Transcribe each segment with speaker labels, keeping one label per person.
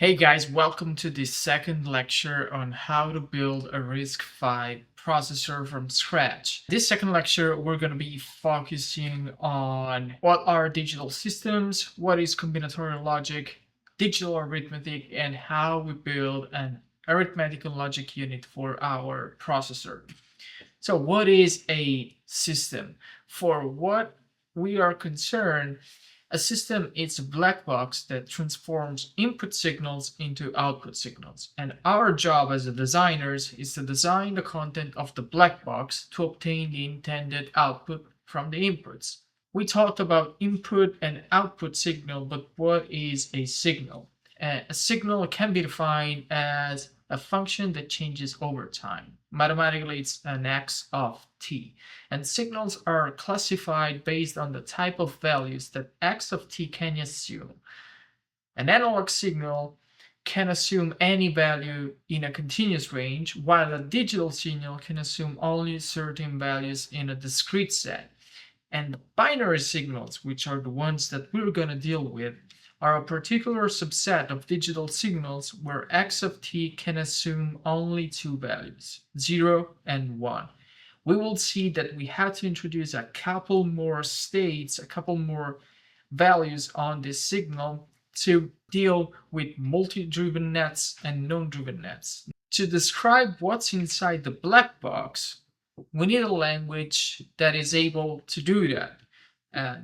Speaker 1: Hey guys, welcome to the second lecture on how to build a RISC-V processor from scratch. This second lecture, we're going to be focusing on what are digital systems, what is combinatorial logic, digital arithmetic, and how we build an arithmetic and logic unit for our processor. So what is a system? For what we are concerned, a system is a black box that transforms input signals into output signals. And our job as designers is to design the content of the black box to obtain the intended output from the inputs. We talked about input and output signal, but what is a signal? A signal can be defined as a function that changes over time. Mathematically, it's an x of t. And signals are classified based on the type of values that x of t can assume. An analog signal can assume any value in a continuous range, while a digital signal can assume only certain values in a discrete set. And binary signals, which are the ones that we're going to deal with, are a particular subset of digital signals where x of t can assume only two values, 0 and 1. We will see that we had to introduce a couple more states, a couple more values on this signal to deal with multi-driven nets and non-driven nets. To describe what's inside the black box, we need a language that is able to do that.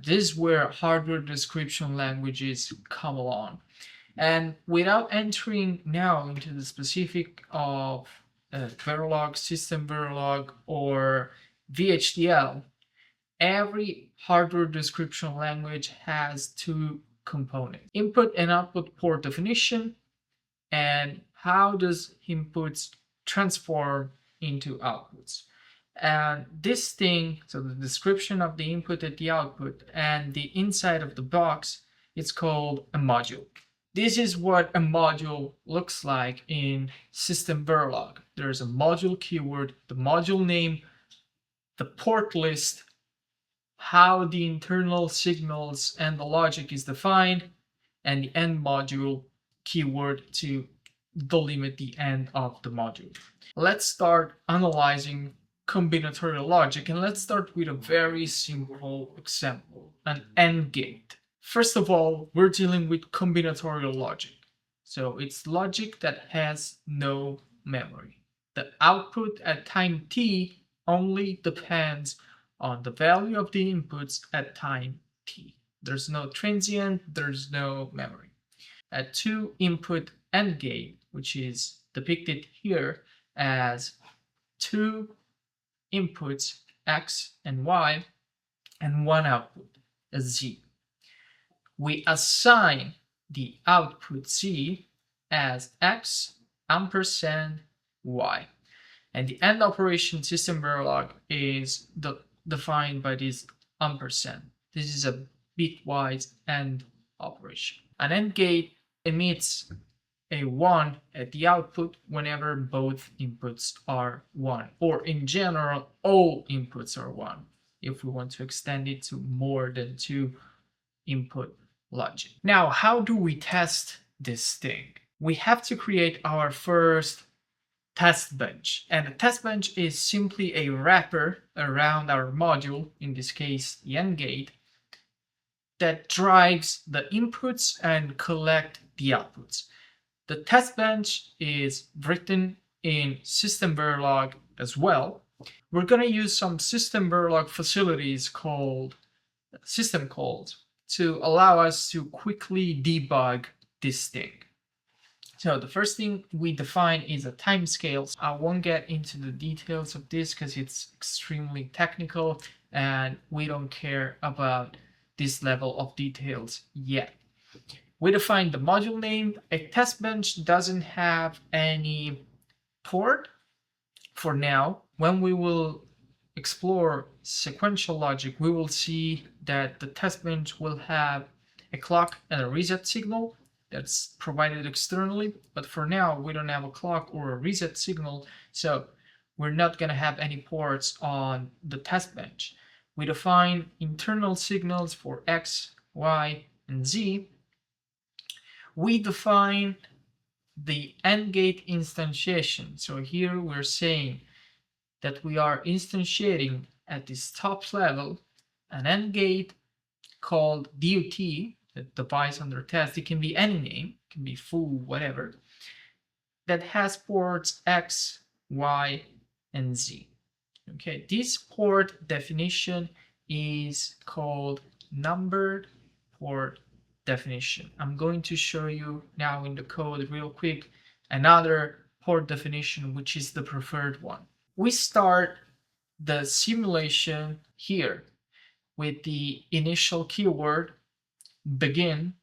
Speaker 1: This is where hardware description languages come along. And without entering now into the specific of Verilog, SystemVerilog, or VHDL, every hardware description language has two components: input and output port definition, and how does inputs transform into outputs. And this thing, so the description of the input and the output and the inside of the box, it's called a module. This is what a module looks like in SystemVerilog. There's a module keyword, the module name, the port list, how the internal signals and the logic is defined, and the end module keyword to delimit the end of the module. Let's start analyzing combinatorial logic, and let's start with a very simple example, an AND gate. First of all, we're dealing with combinatorial logic. So it's logic that has no memory. The output at time t only depends on the value of the inputs at time t. There's no transient, there's no memory. A two input AND gate, which is depicted here as two inputs x and y and one output, a z. We assign the output z as x ampersand y, and the AND operation SystemVerilog is defined by this ampersand. This is a bitwise AND operation. An AND gate emits a 1 at the output whenever both inputs are 1, or in general all inputs are 1 if we want to extend it to more than two input logic. Now, how do we test this thing? We have to create our first test bench, and a test bench is simply a wrapper around our module, in this case the AND gate, that drives the inputs and collect the outputs. The test bench is written in SystemVerilog as well. We're going to use some SystemVerilog facilities called system calls to allow us to quickly debug this thing. So the first thing we define is a timescale. I won't get into the details of this because it's extremely technical and we don't care about this level of details yet. We define the module name. A test bench doesn't have any port for now. When we will explore sequential logic, we will see that the test bench will have a clock and a reset signal that's provided externally, but for now we don't have a clock or a reset signal, so we're not going to have any ports on the test bench. We define internal signals for x, y, and z. We define the AND gate instantiation. So here we're saying that we are instantiating at this top level an AND gate called DUT, the device under test. It can be any name, it can be foo, whatever, that has ports X, Y, and Z. Okay, this port definition is called numbered port definition. I'm going to show you now in the code real quick another port definition, which is the preferred one. We start the simulation here with the initial keyword begin,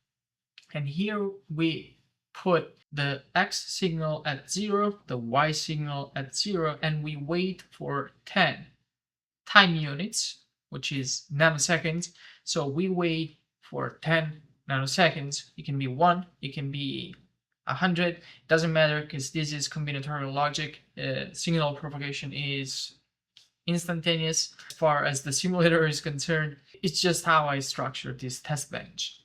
Speaker 1: and here we put the X signal at 0, the Y signal at 0, and we wait for 10 time units, which is nanoseconds. So we wait for 10 nanoseconds. It can be 1, it can be 100, it doesn't matter because this is combinatorial logic. Signal propagation is instantaneous. As far as the simulator is concerned, it's just how I structured this test bench.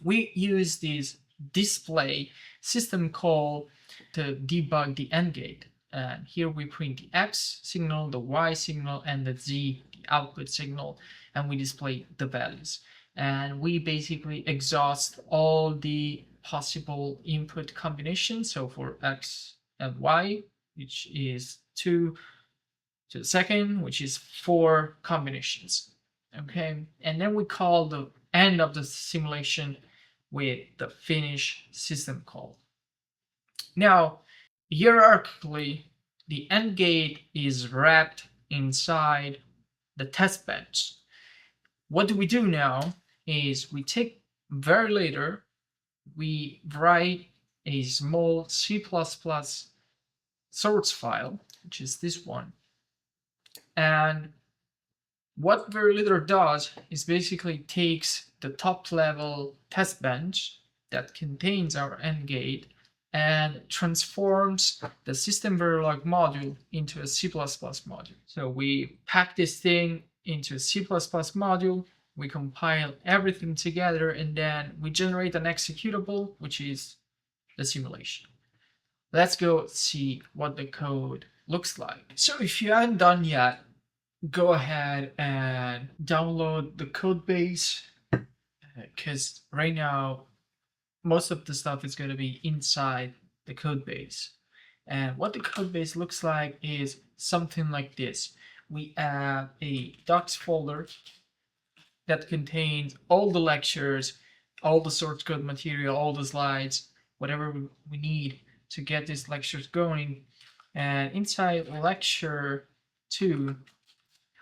Speaker 1: We use this display system call to debug the AND gate. And here we print the X signal, the Y signal, and the Z, the output signal, and we display the values. And we basically exhaust all the possible input combinations. So for X and Y, which is 2 to the second, which is 4 combinations. Okay, and then we call the end of the simulation with the finish system call. Now, hierarchically, the AND gate is wrapped inside the test bench. What do we do now is we take Verilator, we write a small C++ source file, which is this one. And what Verilator does is basically takes the top level test bench that contains our AND gate and transforms the SystemVerilog module into a C++ module. So we pack this thing into a C++ module, we compile everything together, and then we generate an executable, which is the simulation. Let's go see what the code looks like. So if you haven't done yet, go ahead and download the code base, because right now most of the stuff is going to be inside the code base. And what the code base looks like is something like this. We have a docs folder that contains all the lectures, all the source code material, all the slides, whatever we need to get these lectures going. And inside lecture 2,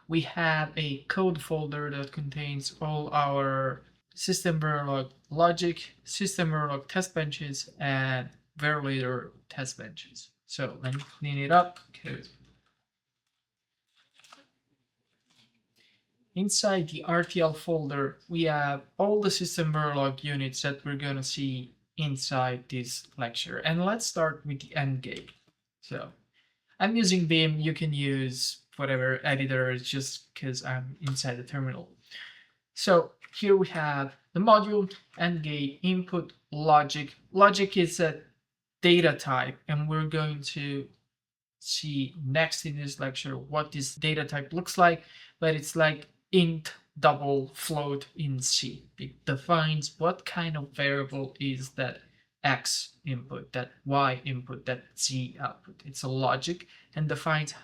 Speaker 1: we have a code folder that contains all our SystemVerilog logic, SystemVerilog test benches, and Verilator test benches. So let me clean it up. Okay. Inside the RTL folder, we have all the SystemVerilog units that we're going to see inside this lecture. And let's start with the AND gate. So I'm using Vim. You can use whatever editor, just because I'm inside the terminal. So here we have the module, AND gate, input, logic. Logic is a data type, and we're going to see next in this lecture what this data type looks like, but it's like int double float in C. It defines what kind of variable is that X input, that Y input, that Z output. It's a logic and defines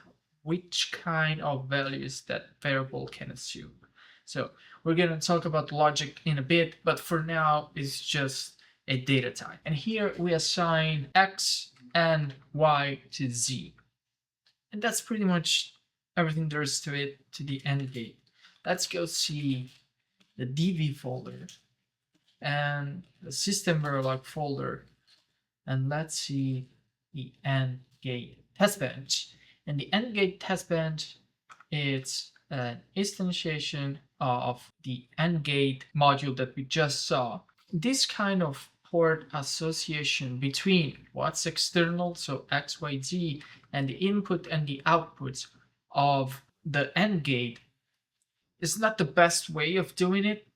Speaker 1: which kind of values that variable can assume. So we're going to talk about logic in a bit, but for now it's just a data type. And here we assign X and Y to Z. And that's pretty much everything there is to it, to the AND gate. Let's go see the DV folder and the SystemVerilog folder, and let's see the AND gate test bench. And the AND gate test bench, it's an instantiation of the AND gate module that we just saw. This kind of port association between what's external, so X, Y, Z, and the input and the outputs of the AND gate is not the best way of doing it,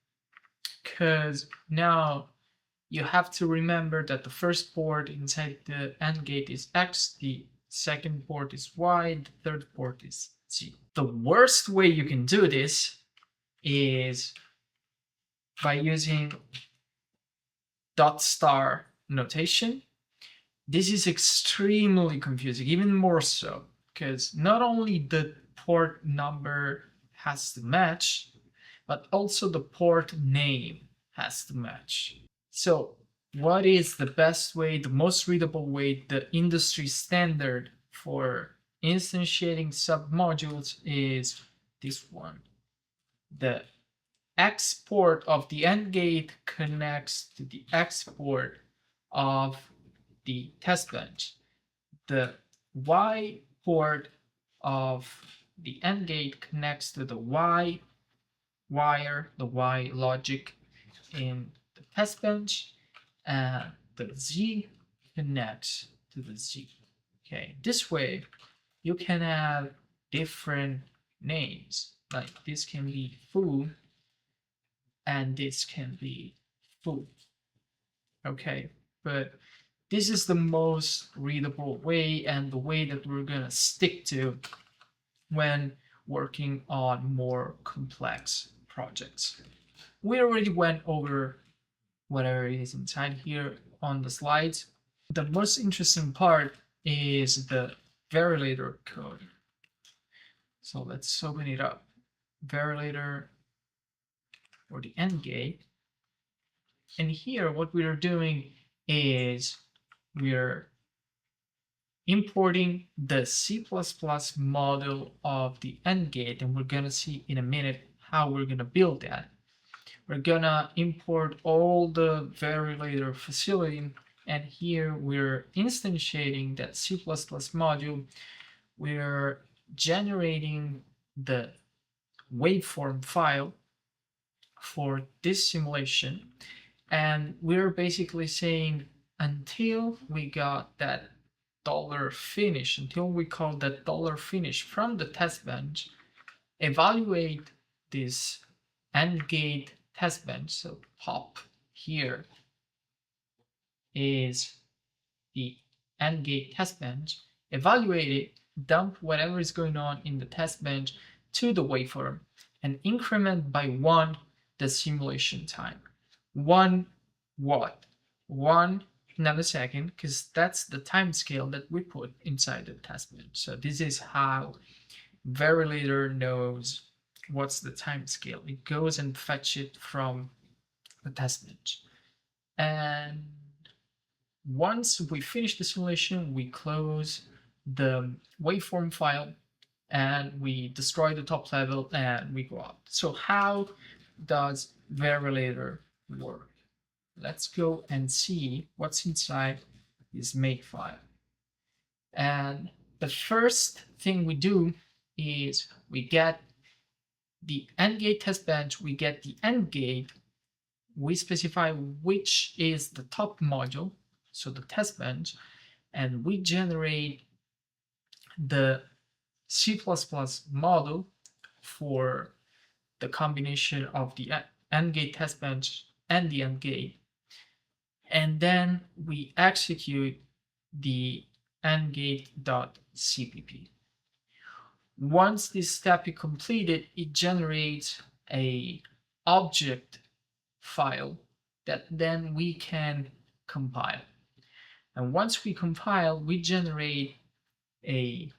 Speaker 1: because now you have to remember that the first port inside the AND gate is X, the second port is Y, the third port is Z. The worst way you can do this is by using dot star notation. This is extremely confusing, even more so, because not only the port number has to match, but also the port name has to match. So what is the best way, the most readable way, the industry standard for instantiating submodules is this one. The X port of the AND gate connects to the X port of the test bench. The Y port of the AND gate connects to the Y wire, the Y logic in the test bench, and the Z connects to the Z. Okay, this way you can have different names, like this can be foo and this can be foo. Okay, but this is the most readable way and the way that we're gonna stick to when working on more complex projects. We already went over whatever it is inside here on the slides. The most interesting part is the Verilator code. So let's open it up. Verilator for the AND gate. And here what we are doing is we're importing the C++ model of the AND gate, and we're gonna see in a minute how we're gonna build that. We're gonna import all the Verilator facility, and here we're instantiating that C++ module. We're generating the waveform file for this simulation, and we're basically saying until we got that $finish, until we call that $finish from the test bench, evaluate this AND gate test bench. So pop here is the AND gate test bench, evaluate it, dump whatever is going on in the test bench to the waveform, and increment by 1 the simulation time. 1 what? 1 nanosecond, because that's the time scale that we put inside the test bench. So this is how Verilator knows what's the time scale. It goes and fetch it from the test bench. And once we finish the simulation, we close the waveform file and we destroy the top level and we go out. So how does Verilator work? Let's go and see what's inside this makefile. And the first thing we do is we get the AND gate test bench, we get the AND gate, we specify which is the top module, so the test bench, and we generate the C++ model for the combination of the AND gate test bench and the AND gate, and then we execute the ANDgate.cpp. Once this step is completed, it generates a object file that then we can compile. And once we compile, we generate a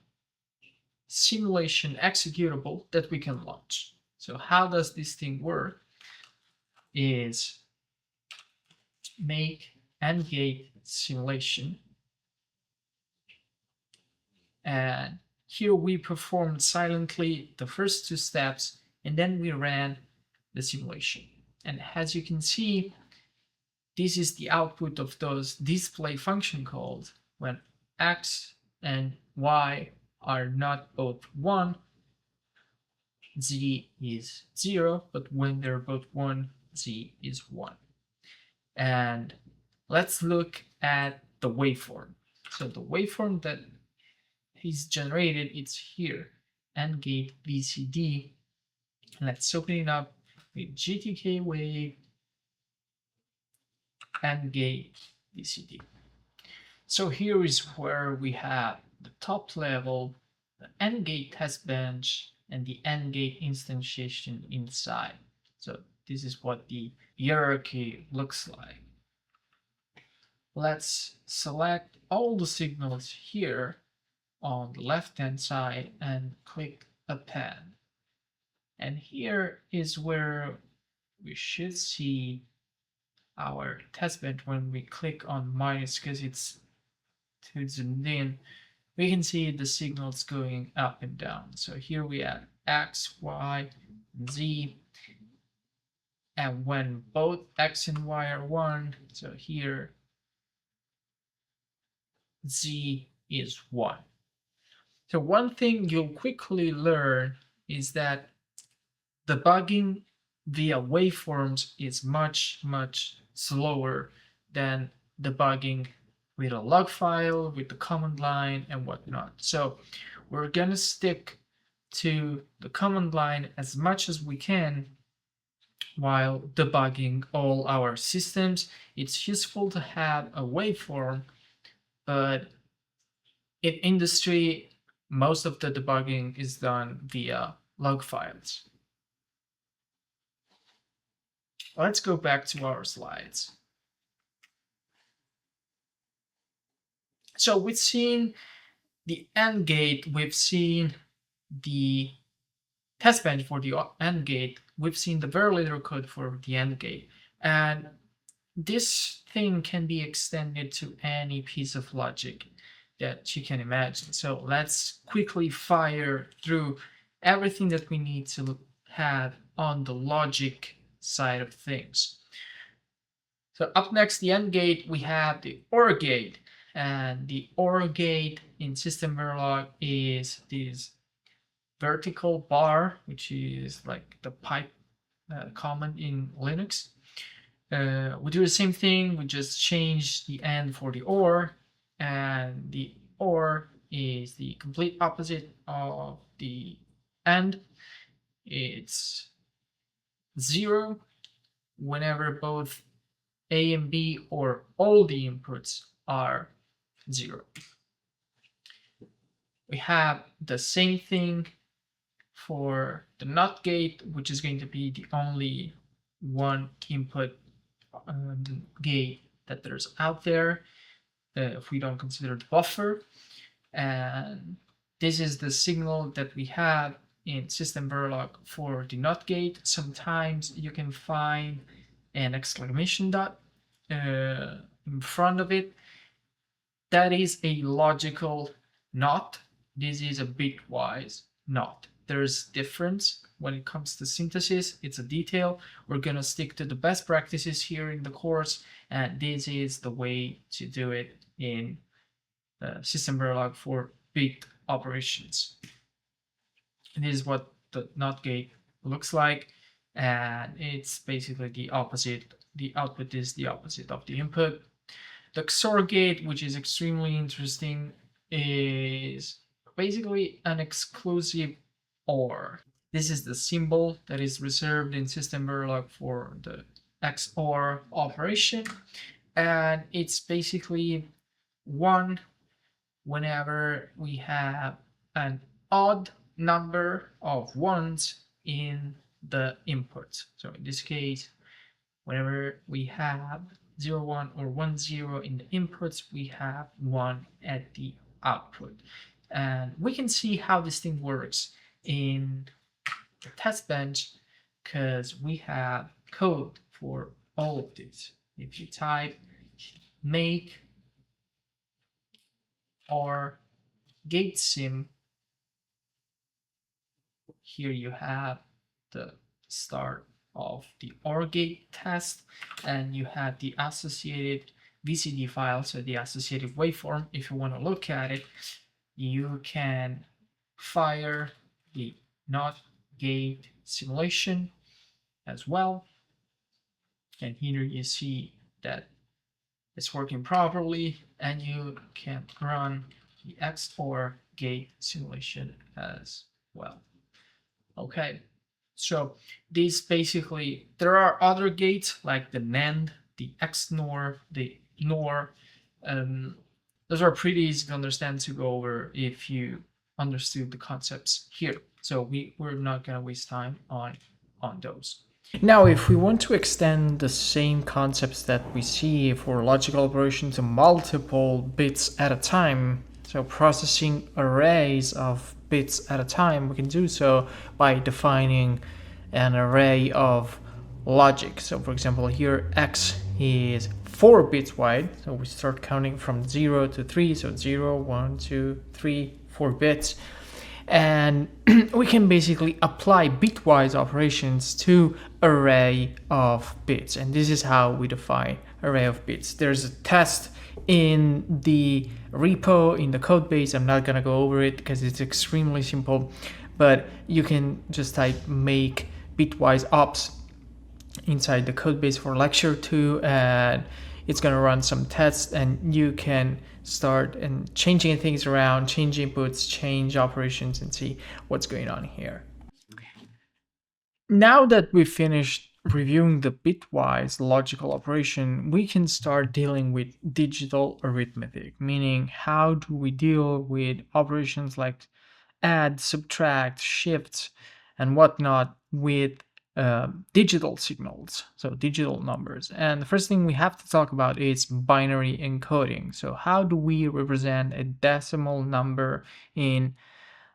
Speaker 1: simulation executable that we can launch. So how does this thing work? Is make AND gate simulation, and here we performed silently the first 2 steps, and then we ran the simulation. And as you can see, this is the output of those display function calls. When x and y are not both 1, z is 0, but when they're both 1, z is 1. And let's look at the waveform. So the waveform that is generated, it's here, AND gate BCD. Let's open it up with GTK wave. AND gate BCD. So here is where we have the top level, the AND gate test bench, and the AND gate instantiation inside. So this is what the hierarchy looks like. Let's select all the signals here on the left-hand side and click Append. And here is where we should see our test bench. When we click on minus, because it's too zoomed in, we can see the signals going up and down. So here we have X, Y, and Z. And when both X and Y are 1, so here Z is 1. So one thing you'll quickly learn is that debugging via waveforms is much, much slower than debugging with a log file, with the command line, and whatnot. So we're going to stick to the command line as much as we can while debugging all our systems. It's useful to have a waveform, but in industry, most of the debugging is done via log files. Let's go back to our slides. So we've seen the AND gate, we've seen the test bench for the AND gate, we've seen the Verilator code for the AND gate, and this thing can be extended to any piece of logic that you can imagine. So let's quickly fire through everything that we need to have on the logic side of things. So up next, the AND gate, we have the OR gate, and the OR gate in SystemVerilog is this vertical bar, which is like the pipe common in Linux. We do the same thing, we just change the AND for the OR, and the OR is the complete opposite of the AND. It's 0 whenever both A and B or all the inputs are 0. We have the same thing for the NOT gate, which is going to be the only one input gate that there's out there, if we don't consider the buffer. And this is the signal that we have in SystemVerilog for the NOT gate. Sometimes you can find an exclamation dot in front of it. That is a logical NOT. This is a bitwise NOT. There's difference when it comes to synthesis. It's a detail. We're gonna stick to the best practices here in the course, and this is the way to do it in SystemVerilog for bit operations. And this is what the NOT gate looks like, and it's basically the opposite. The output is the opposite of the input. The XOR gate, which is extremely interesting, is basically an exclusive OR. This is the symbol that is reserved in SystemVerilog for the XOR operation, and it's basically 1 whenever we have an odd number of 1s in the input. So in this case, whenever we have 0, 1 or 1, 0 in the inputs, we have 1 at the output. And we can see how this thing works in the test bench, because we have code for all of this. If you type make or gate sim, here you have the start of the OR gate test, and you have the associated VCD file, so the associated waveform. If you want to look at it, you can fire the NOT gate simulation as well, and here you see that it's working properly, and you can run the XOR gate simulation as well. Okay, so these basically, there are other gates like the NAND the XNOR, the NOR. Those are pretty easy to understand to go over if you understood the concepts here. So we're not gonna waste time on those. Now, if we want to extend the same concepts that we see for logical operations to multiple bits at a time, so processing arrays of bits at a time, we can do so by defining an array of logic. So for example, here x is 4 bits wide, so we start counting from 0 to 3, so 0, 1, 2, 3, 4 bits. And we can basically apply bitwise operations to array of bits, and this is how we define array of bits. There's a test in the repo in the code base. I'm not gonna go over it because it's extremely simple, but you can just type make bitwise ops inside the code base for lecture 2, and it's going to run some tests, and you can start and changing things around, change inputs, change operations, and see what's going on here. Now that we've finished reviewing the bitwise logical operation, we can start dealing with digital arithmetic, meaning how do we deal with operations like add, subtract, shift, and whatnot with digital signals, so digital numbers. And the first thing we have to talk about is binary encoding. So how do we represent a decimal number in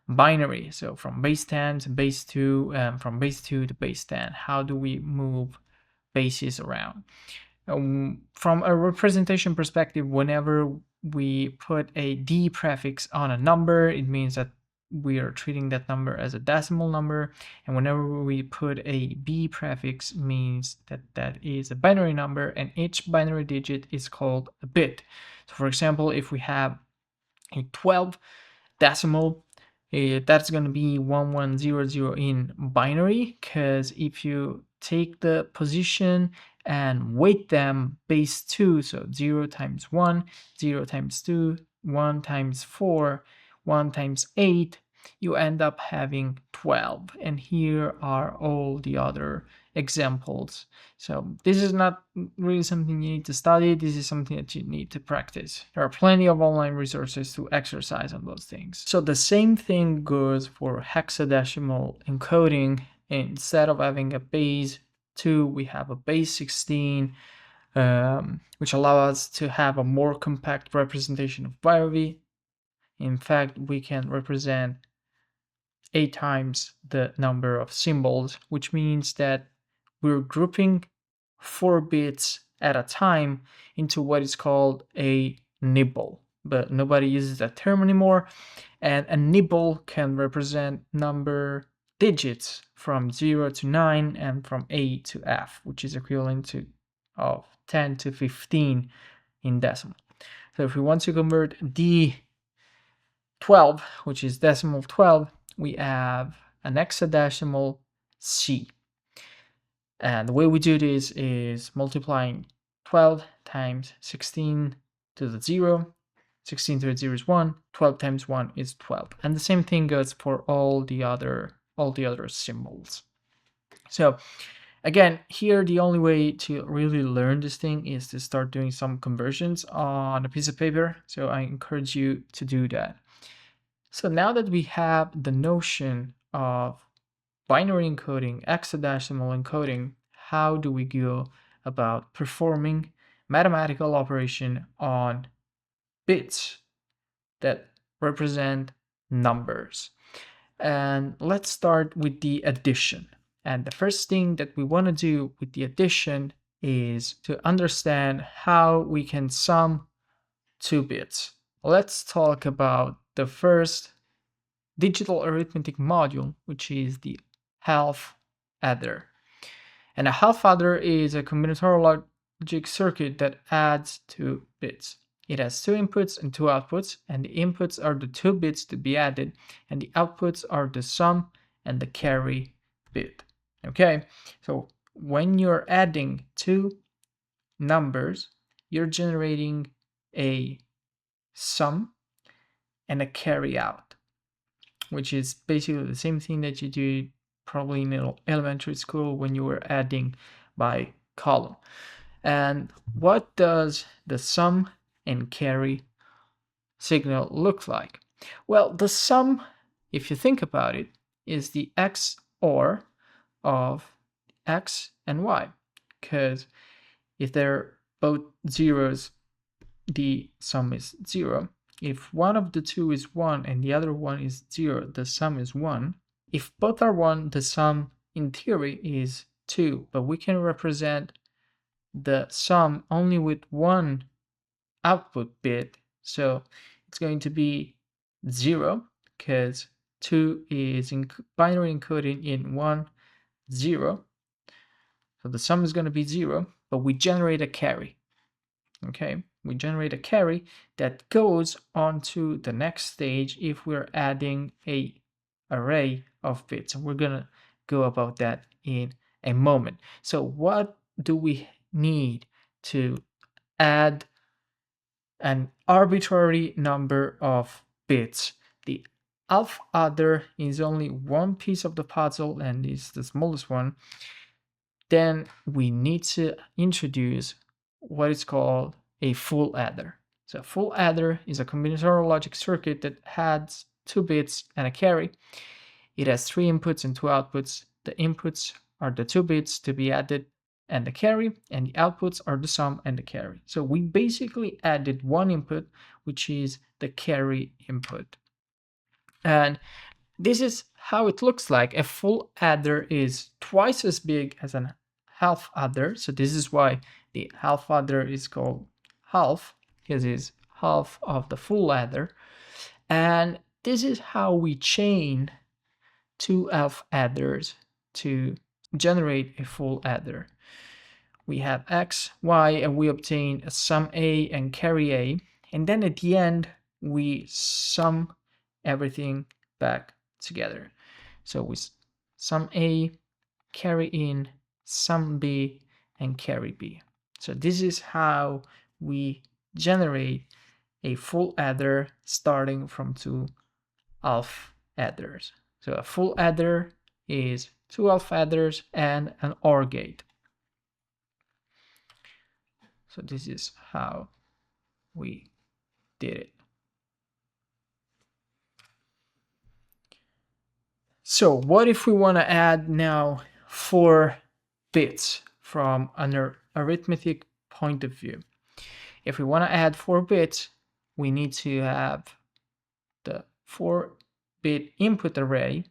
Speaker 1: binary? So from base 10 to base 2, from base 2 to base 10, how do we move bases around? From a representation perspective, whenever we put a D prefix on a number, it means that we are treating that number as a decimal number, and whenever we put a B prefix, means that that is a binary number, and each binary digit is called a bit. So for example, if we have a 12 decimal, that's going to be 1100 in binary, because if you take the position and weight them base 2, so 0 times 1, 0 times 2, 1 times 4, 1 times 8, you end up having 12. And here are all the other examples. So this is not really something you need to study. This is something that you need to practice. There are plenty of online resources to exercise on those things. So the same thing goes for hexadecimal encoding. Instead of having a base 2, we have a base 16, which allows us to have a more compact representation of binary. In fact, we can represent 8 times the number of symbols, which means that we're grouping 4 bits at a time into what is called a nibble, but nobody uses that term anymore. And a nibble can represent number digits from 0 to 9 and from A to F, which is equivalent to of 10 to 15 in decimal. So if we want to convert D12, which is decimal 12, we have an hexadecimal C. And the way we do this is multiplying 12 times 16 to the 0. 16 to the 0 is 1. 12 times 1 is 12. And the same thing goes for all the other symbols. So again, here the only way to really learn this thing is to start doing some conversions on a piece of paper. So I encourage you to do that. So now that we have the notion of binary encoding, hexadecimal encoding, how do we go about performing mathematical operation on bits that represent numbers? And let's start with the addition. And the first thing that we want to do with the addition is to understand how we can sum 2 bits. Let's talk about the first digital arithmetic module, which is the half adder. And a half adder is a combinatorial logic circuit that adds 2 bits. It has 2 inputs and 2 outputs, and the inputs are the 2 bits to be added, and the outputs are the sum and the carry bit. Okay, so when you're adding 2 numbers, you're generating a sum and a carry out, which is basically the same thing that you do probably in elementary school when you were adding by column. And what does the sum and carry signal look like? Well, the sum, if you think about it, is the XOR of X and Y, because if they're both zeros, the sum is 0. If one of the two is 1 and the other one is 0, the sum is 1. If both are 1, the sum in theory is 2, but we can represent the sum only with one output bit, so it's going to be 0 because 2 is in binary encoding in 1, 0. So the sum is going to be 0, but we generate a carry. Okay, we generate a carry that goes on to the next stage if we're adding a array of bits, and we're gonna go about that in a moment. So what do we need to add an arbitrary number of bits? The alpha adder is only one piece of the puzzle and is the smallest one. Then we need to introduce what is called a full adder. So a full adder is a combinatorial logic circuit that adds 2 bits and a carry. It has 3 inputs and 2 outputs. The inputs are the 2 bits to be added and the carry, and the outputs are the sum and the carry. So we basically added one input, which is the carry input. And this is how it looks like. A full adder is twice as big as an half adder. So this is why the half adder is called half, because it's half of the full adder. And this is how we chain 2 half adders to generate a full adder. We have x, y, and we obtain a sum a and carry a. And then at the end, we sum everything back together. So we sum a, carry in, sum b, and carry b. So this is how we generate a full adder starting from 2 half adders. So a full adder is 2 half adders and an OR gate. So this is how we did it. So what if we want to add now 4 bits from an arithmetic point of view? If we want to add 4 bits, we need to have the 4-bit input array,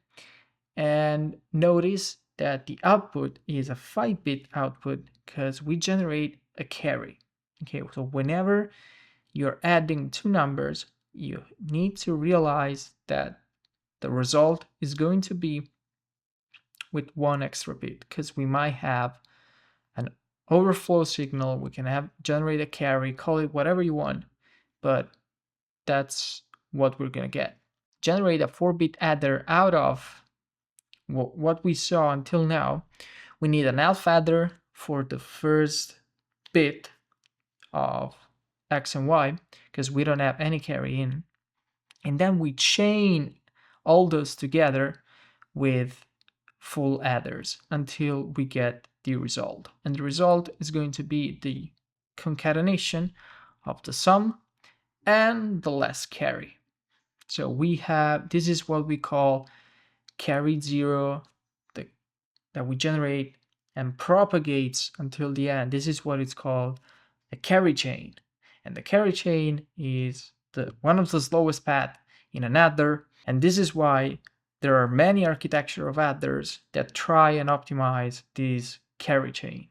Speaker 1: and notice that the output is a 5-bit output because we generate a carry. Okay, so whenever you're adding 2 numbers, you need to realize that the result is going to be with 1 extra bit, because we might have an overflow signal, we can generate a carry, call it whatever you want, but that's what we're going to get. Generate a 4-bit adder out of what we saw until now. We need an alpha adder for the first bit of x and y, because we don't have any carry in. And then we chain all those together with full adders until we get the result. And the result is going to be the concatenation of the sum and the last carry. So we have, this is what we call carry 0 that we generate and propagates until the end. This is what it's called a carry chain. And the carry chain is one of the slowest path in an adder. And this is why there are many architecture of adders that try and optimize this carry chain.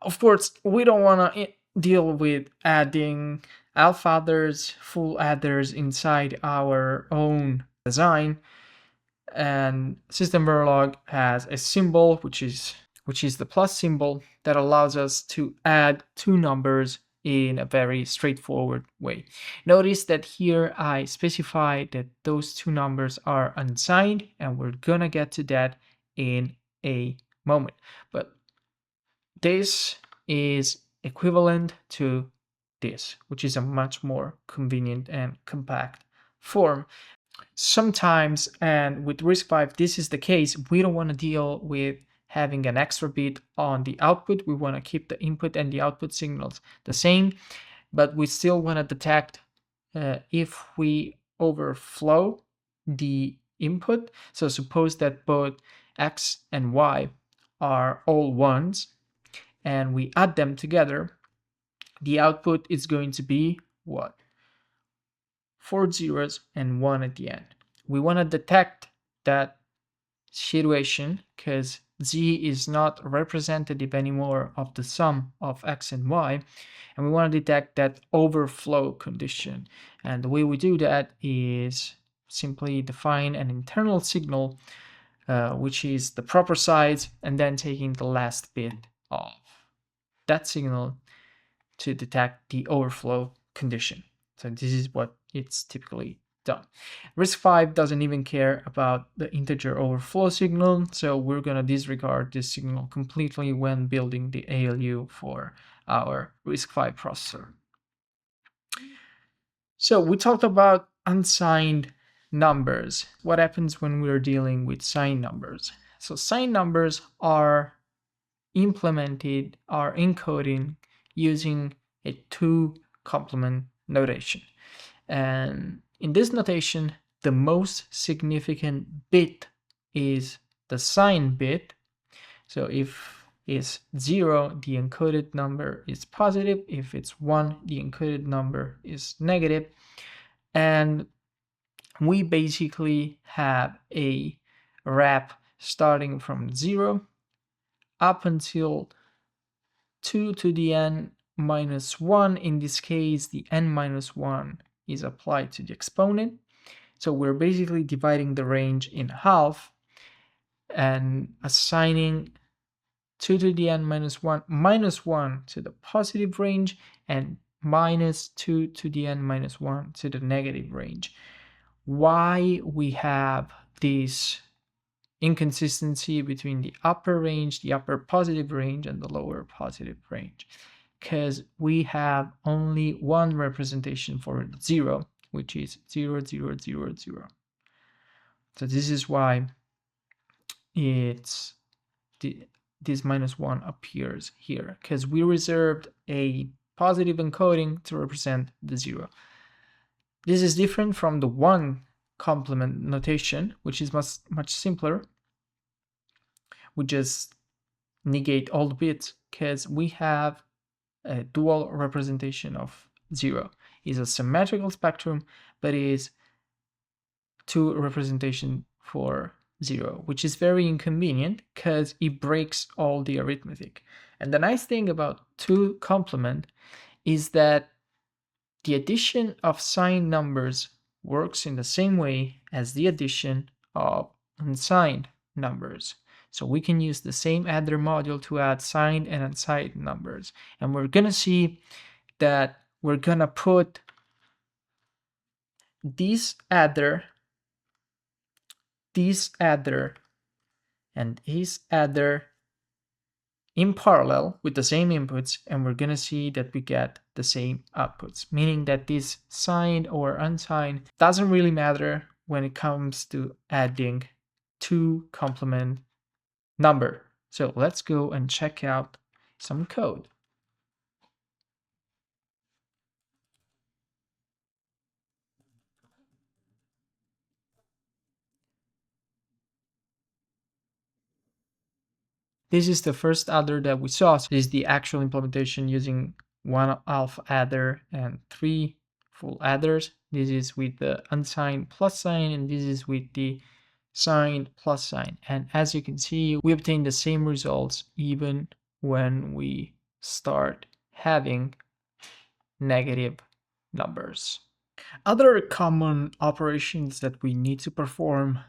Speaker 1: Of course, we don't want to deal with adding alpha adders, full adders inside our own design. And SystemVerilog has a symbol which is the plus symbol that allows us to add 2 numbers in a very straightforward way. Notice that here I specify that those 2 numbers are unsigned, and we're gonna get to that in a moment. But this is equivalent to this, which is a much more convenient and compact form. Sometimes, and with RISC-V this is the case, we don't want to deal with having an extra bit on the output. We want to keep the input and the output signals the same, but we still want to detect if we overflow the input. So suppose that both x and y are all ones, and we add them together, the output is going to be what? 4 zeros and 1 at the end. We want to detect that situation because z is not representative anymore of the sum of x and y, and we want to detect that overflow condition. And the way we do that is simply define an internal signal, which is the proper size, and then taking the last bit of that signal to detect the overflow condition. So this is what it's typically done. RISC-V doesn't even care about the integer overflow signal, so we're going to disregard this signal completely when building the ALU for our RISC-V processor. So we talked about unsigned numbers. What happens when we're dealing with signed numbers? So signed numbers are implemented, are encoding using a 2 complement notation. And in this notation, the most significant bit is the sign bit. So if it's 0, the encoded number is positive. If it's 1, the encoded number is negative. And we basically have a wrap starting from 0 up until 2 to the n minus 1. In this case, the n minus 1 is applied to the exponent. So we're basically dividing the range in half and assigning 2 to the n minus 1 to the positive range and minus 2 to the n minus 1 to the negative range. Why we have this inconsistency between the upper range, the upper positive range, and the lower positive range? Because we have only one representation for 0, which is 0, 0, 0, 0. So this is why it's this minus 1 appears here, because we reserved a positive encoding to represent the 0. This is different from the 1 complement notation, which is much simpler. We just negate all the bits because we have a dual representation of 0. It's a symmetrical spectrum, but is 2 representation for 0, which is very inconvenient because it breaks all the arithmetic. And the nice thing about 2 complement is that the addition of signed numbers works in the same way as the addition of unsigned numbers. So we can use the same adder module to add signed and unsigned numbers. And we're going to see that we're going to put this adder, and this adder in parallel with the same inputs, and we're going to see that we get the same outputs, meaning that this signed or unsigned doesn't really matter when it comes to adding 2 complement number. So let's go and check out some code. This is the first adder that we saw. So this is the actual implementation using 1 alpha adder and 3 full adders. This is with the unsigned plus sign, and this is with the signed plus sign. And as you can see, we obtain the same results even when we start having negative numbers. Other common operations that we need to perform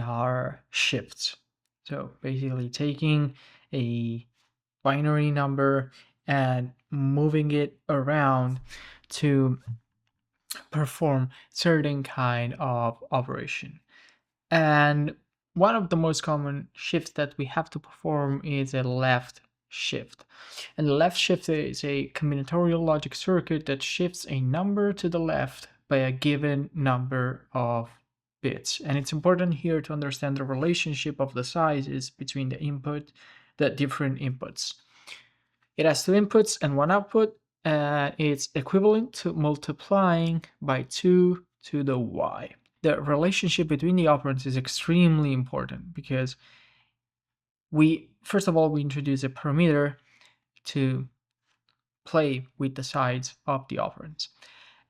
Speaker 1: are shifts. So basically taking a binary number and moving it around to perform certain kind of operation. And one of the most common shifts that we have to perform is a left shift. And the left shift is a combinatorial logic circuit that shifts a number to the left by a given number of bits. And it's important here to understand the relationship of the sizes between the different inputs. It has 2 inputs and 1 output, and it's equivalent to multiplying by 2 to the y. The relationship between the operands is extremely important because first of all, we introduce a parameter to play with the sides of the operands.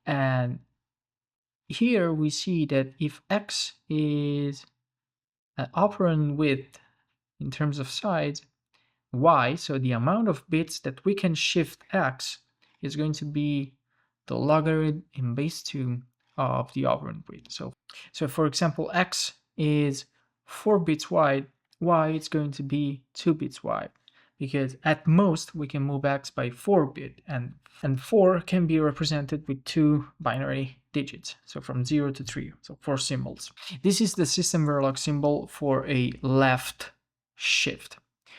Speaker 1: And here we see that if x is an operand width in terms of sides, y, so the amount of bits that we can shift x, is going to be the logarithm in base 2 of the operand width. So for example, x is 4 bits wide, y is going to be 2 bits wide, because at most we can move x by 4 bit, and 4 can be represented with 2 binary digits, so from 0 to 3, so 4 symbols. This is the SystemVerilog symbol for a left shift.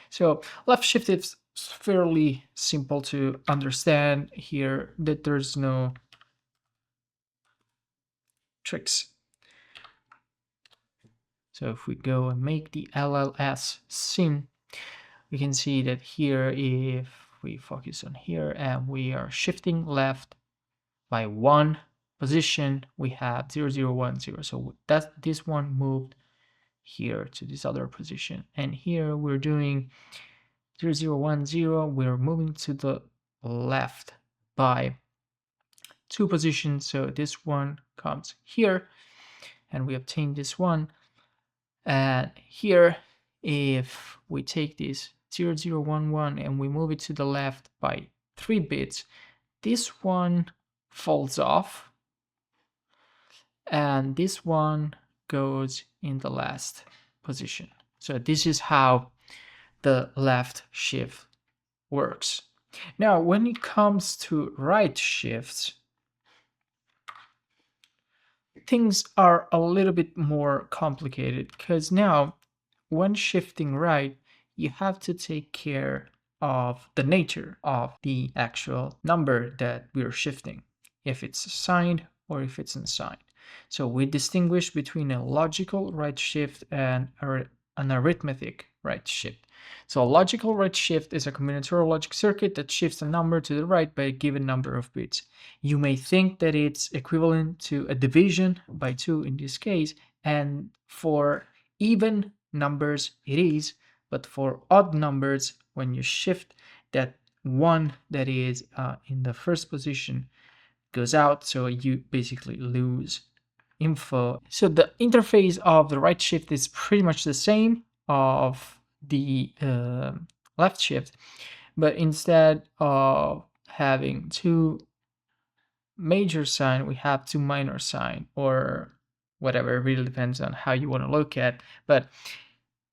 Speaker 1: So left shift is fairly simple to understand here, that there's no tricks. So if we go and make the LLS scene, we can see that here, if we focus on here and we are shifting left by 1 position, we have 0, 0, 1, 0. So this one moved here to this other position. And here we're doing 0, 0, 1, 0. We're moving to the left by 2 positions. So this one comes here and we obtain this one. And here, if we take this 0, 0, 1, 1 and we move it to the left by 3 bits, this one falls off and this one goes in the last position. So this is how the left shift works. Now, when it comes to right shifts, things are a little bit more complicated, because now when shifting right, you have to take care of the nature of the actual number that we're shifting, if it's signed or if it's unsigned. So we distinguish between a logical right shift and an arithmetic right shift. So a logical right shift is a combinatorial logic circuit that shifts a number to the right by a given number of bits. You may think that it's equivalent to a division by 2 in this case, and for even numbers it is, but for odd numbers, when you shift, that 1 that is in the first position goes out, so you basically lose info. So the interface of the right shift is pretty much the same of the left shift, but instead of having 2 major sign, we have 2 minor sign, or whatever. It really depends on how you want to look at. But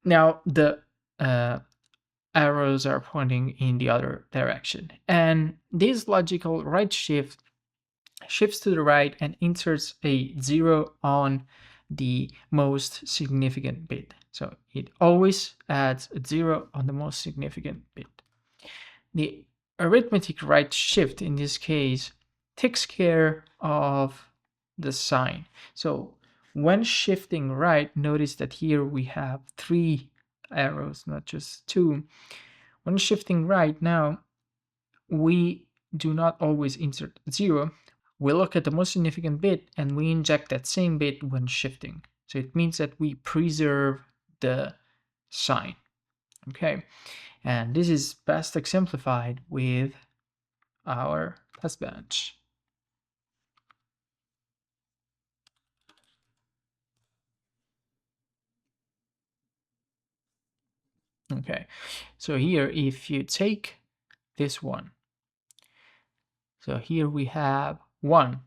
Speaker 1: now the arrows are pointing in the other direction, and this logical right shift shifts to the right and inserts a 0 on the most significant bit. So it always adds a 0 on the most significant bit. The arithmetic right shift in this case takes care of the sign. So when shifting right, notice that here we have 3 arrows, not just 2. When shifting right now, we do not always insert 0. We look at the most significant bit and we inject that same bit when shifting. So it means that we preserve the sign. Okay, and this is best exemplified with our testbench. Okay, so here if you take this one, so here we have 1,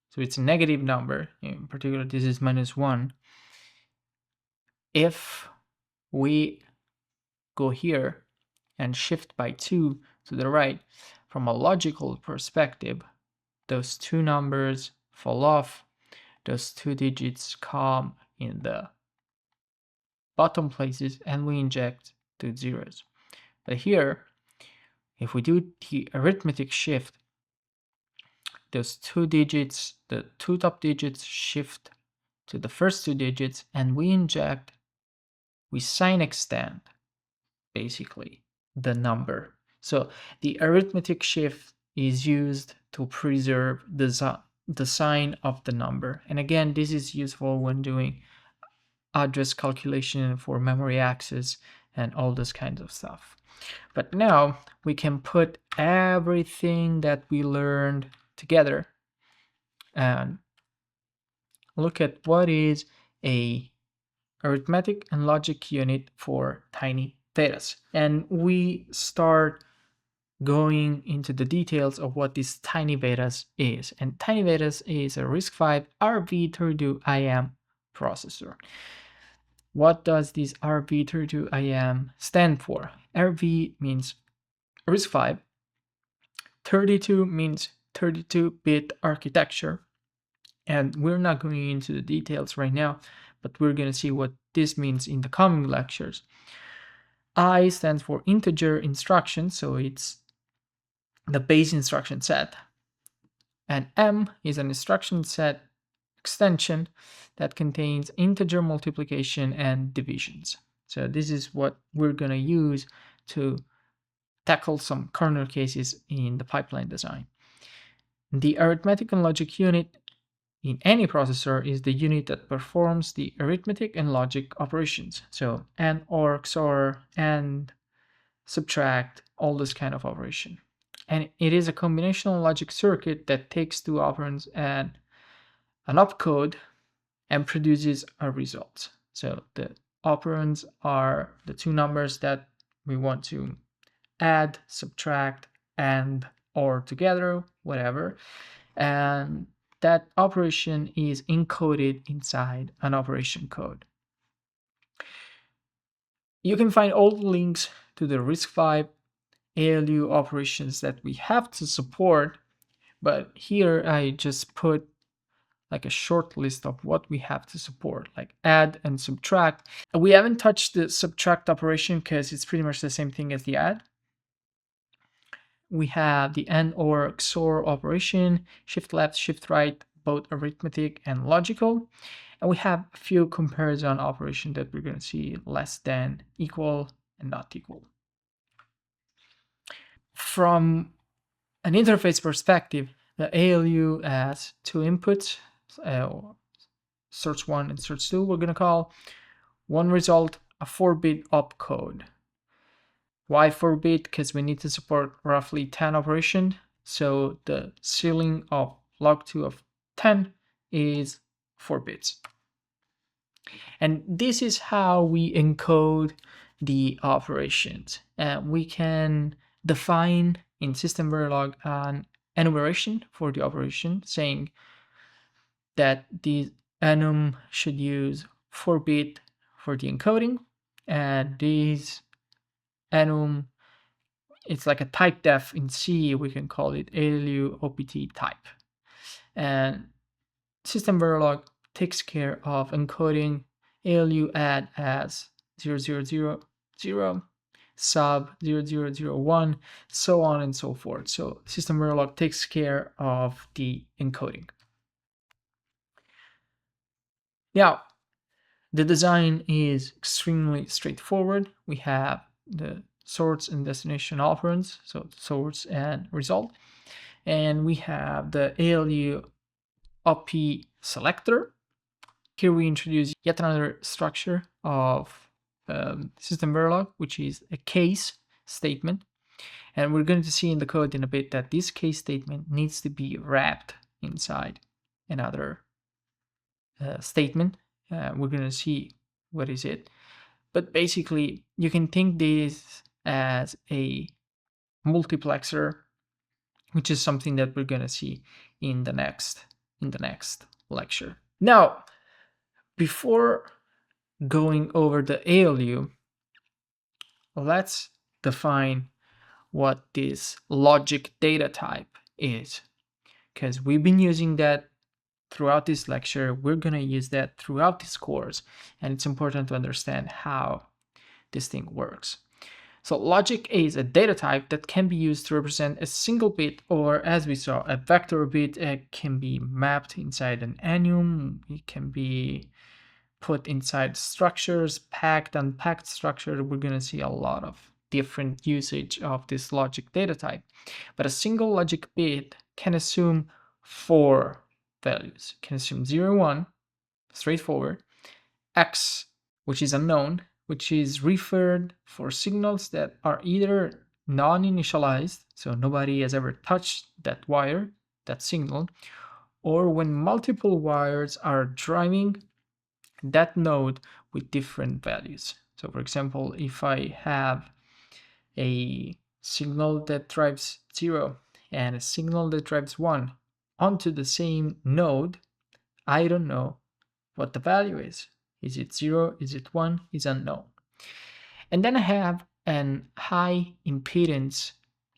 Speaker 1: so it's a negative number. In particular, this is -1. If we go here and shift by 2 to the right, from a logical perspective, those 2 numbers fall off, those 2 digits come in the bottom places, and we inject 2 zeros. But here, if we do the arithmetic shift, those 2 digits, the 2 top digits shift to the first two digits, and we sign extend basically the number. So the arithmetic shift is used to preserve the sign of the number. And again, this is useful when doing address calculation for memory access and all this kinds of stuff. But now we can put everything that we learned together and look at what is a arithmetic and logic unit for tiny thetas. And we start going into the details of what this tiny betas is. And tiny betas is a RISC-V RV32IM processor. What does this RV32IM stand for? RV means RISC-V, 32 means 32-bit architecture, and we're not going into the details right now, but we're going to see what this means in the coming lectures. I stands for integer instruction, so it's the base instruction set, and M is an instruction set extension that contains integer multiplication and divisions. So this is what we're going to use to tackle some corner cases in the pipeline design. The arithmetic and logic unit in any processor is the unit that performs the arithmetic and logic operations. So AND, OR, XOR, AND, subtract, all this kind of operation. And it is a combinational logic circuit that takes two operands and an opcode and produces a result. So the operands are the two numbers that we want to add, subtract, and or together, whatever. And that operation is encoded inside an operation code. You can find all the links to the RISC-V ALU operations that we have to support, but here I just put like a short list of what we have to support, like add and subtract. We haven't touched the subtract operation because it's pretty much the same thing as the add. We have the AND, OR, XOR operation, shift left, shift right, both arithmetic and logical. And we have a few comparison operations that we're going to see: less than, equal, and not equal. From an interface perspective, the ALU has two inputs, source 1 and source 2, we're going to call. One result, a 4-bit opcode. Why 4-bit? Because we need to support roughly 10 operations. So the ceiling of log2 of 10 is 4 bits. And this is how we encode the operations. We can define in SystemVerilog an enumeration for the operation, saying that the enum should use 4-bit for the encoding, and this enum, it's like a type def in C, we can call it ALU OPT type. And SystemVerilog takes care of encoding ALU add as 0000, sub 0001, so on and so forth. So SystemVerilog takes care of the encoding. Now, the design is extremely straightforward. We have the source and destination operands, so source and result. And we have the ALU OP selector. Here we introduce yet another structure of SystemVerilog, which is a case statement. And we're going to see in the code in a bit that this case statement needs to be wrapped inside another statement. We're going to see what is it. But basically, you can think this as a multiplexer, which is something that we're going to see in the next lecture. Now, before going over the ALU, let's define what this logic data type is, because we've been using that throughout this lecture. We're going to use that throughout this course, and it's important to understand how this thing works. So logic is a data type that can be used to represent a single bit, or as we saw, a vector bit. It can be mapped inside an enum. It can be put inside structures, packed, unpacked structure. We're going to see a lot of different usage of this logic data type. But a single logic bit can assume 4 values. It can assume 0, 1, straightforward, x, which is unknown, which is referred for signals that are either non-initialized, so nobody has ever touched that wire, that signal, or when multiple wires are driving that node with different values. So for example, if I have a signal that drives 0 and a signal that drives 1 onto the same node, I don't know what the value is. Is it 0? Is it 1? Is unknown. And then I have an high impedance.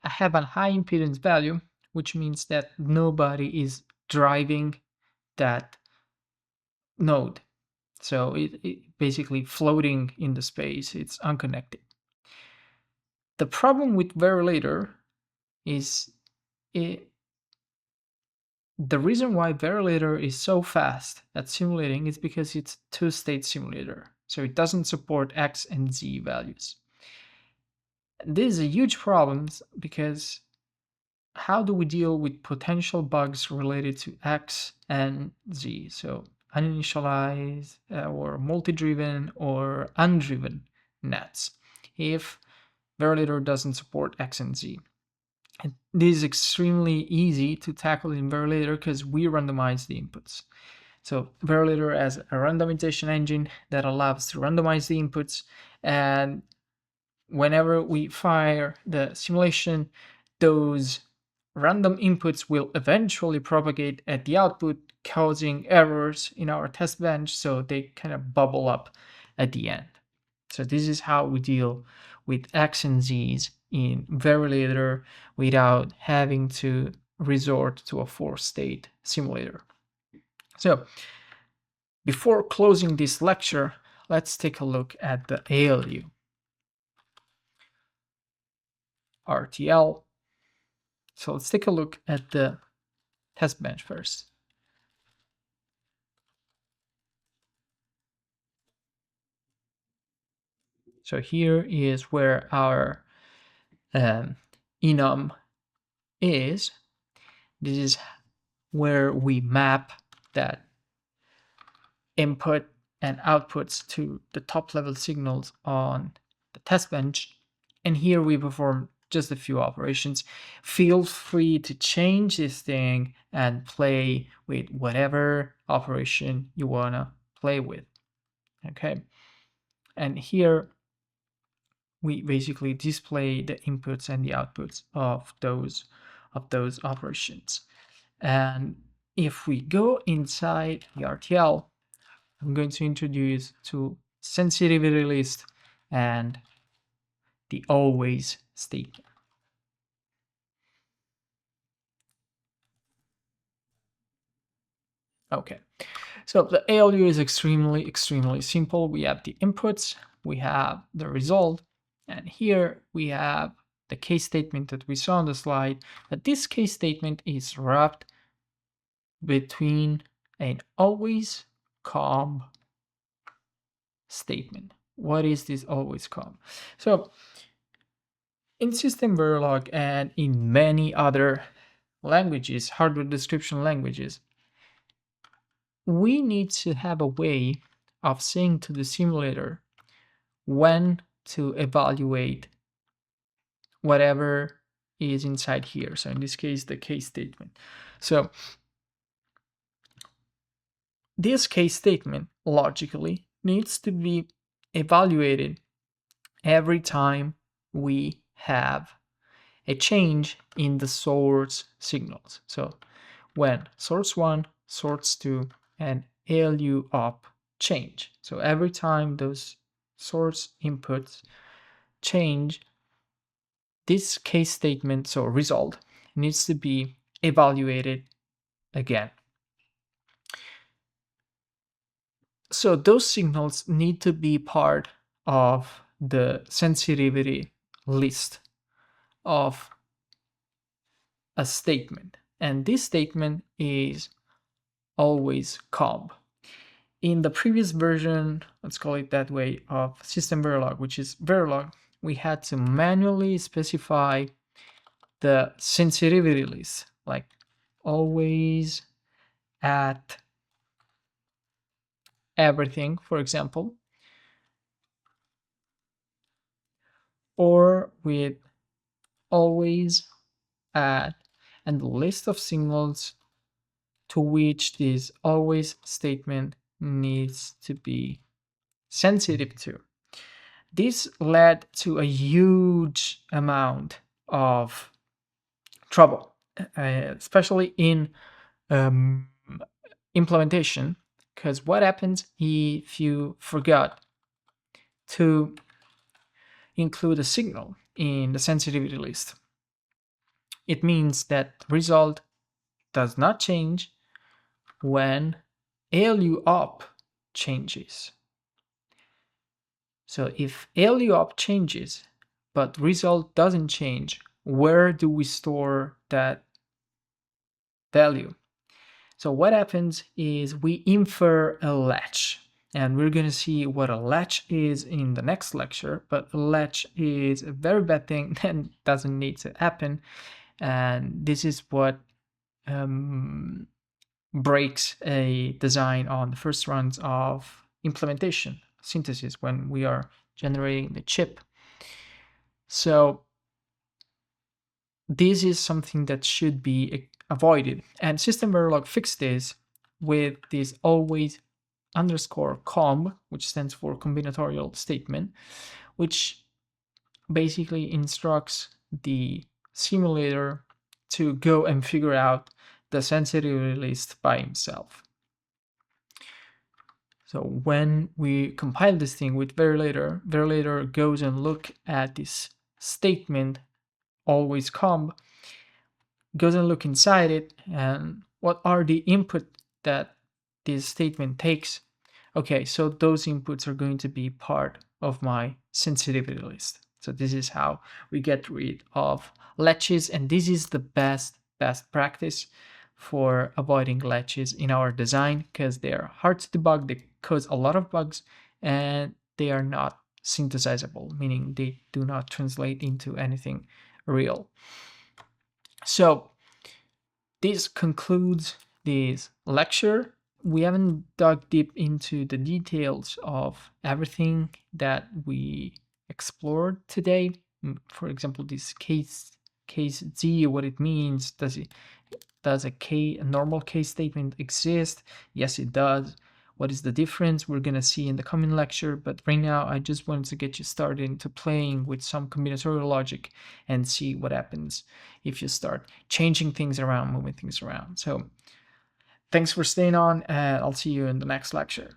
Speaker 1: I have a high impedance value, which means that nobody is driving that node. So it basically floating in the space. It's unconnected. The problem with Verilator is the reason why Verilator is so fast at simulating is because it's a two-state simulator. So it doesn't support X and Z values. This is a huge problem because how do we deal with potential bugs related to X and Z? So uninitialized or multi-driven or undriven nets if Verilator doesn't support X and Z. And this is extremely easy to tackle in Verilator because we randomize the inputs. So Verilator has a randomization engine that allows to randomize the inputs, and whenever we fire the simulation, those random inputs will eventually propagate at the output, causing errors in our test bench, so they kind of bubble up at the end. So this is how we deal with X and Z's in Verilator without having to resort to a 4-state simulator. So before closing this lecture, let's take a look at the ALU. RTL. So let's take a look at the test bench first. So here is where our enum is. This is where we map that input and outputs to the top level signals on the test bench. And here we perform just a few operations. Feel free to change this thing and play with whatever operation you wanna play with. Okay. And here we basically display the inputs and the outputs of those operations. And if we go inside the RTL, I'm going to introduce to sensitivity list and the always statement. Okay, so the ALU is extremely simple. We have the inputs, we have the result, and here we have the case statement that we saw on the slide. That this case statement is wrapped between an always calm statement. What is this always calm? So in SystemVerilog and in many other languages, hardware description languages, we need to have a way of saying to the simulator when to evaluate whatever is inside here. So in this case, the case statement. So this case statement logically needs to be evaluated every time we have a change in the source signals. So when source 1, source 2, and ALU up change. So every time those source inputs change, this case statement, so result, needs to be evaluated again. So those signals need to be part of the sensitivity list of a statement, and this statement is always comb. In the previous version, let's call it that way, of SystemVerilog, which is Verilog, we had to manually specify the sensitivity list, like always at everything, for example, or with always at and the list of signals to which this always statement needs to be sensitive to. This led to a huge amount of trouble, especially in implementation, because what happens if you forgot to include a signal in the sensitivity list? It means that the result does not change when ALU op changes. So if ALU op changes, but result doesn't change, where do we store that value? So what happens is we infer a latch, and we're going to see what a latch is in the next lecture, but a latch is a very bad thing and doesn't need to happen. And this is what breaks a design on the first runs of implementation synthesis when we are generating the chip. So this is something that should be avoided, and SystemVerilog fixed this with this always underscore comb, which stands for combinatorial statement, which basically instructs the simulator to go and figure out the sensitivity list by himself. So when we compile this thing with Verilator, Verilator goes and look at this statement always comb, goes and look inside it, and what are the input that this statement takes. Okay, so those inputs are going to be part of my sensitivity list. So this is how we get rid of latches, and this is the best practice for avoiding latches in our design, because they are hard to debug, they cause a lot of bugs, and they are not synthesizable, meaning they do not translate into anything real. So this concludes this lecture. We haven't dug deep into the details of everything that we explored today. For example, this case Z, what it means. Does a normal case statement exist? Yes, it does. What is the difference? We're going to see in the coming lecture, but right now I just wanted to get you started into playing with some combinatorial logic and see what happens if you start changing things around, moving things around. So thanks for staying on, and I'll see you in the next lecture.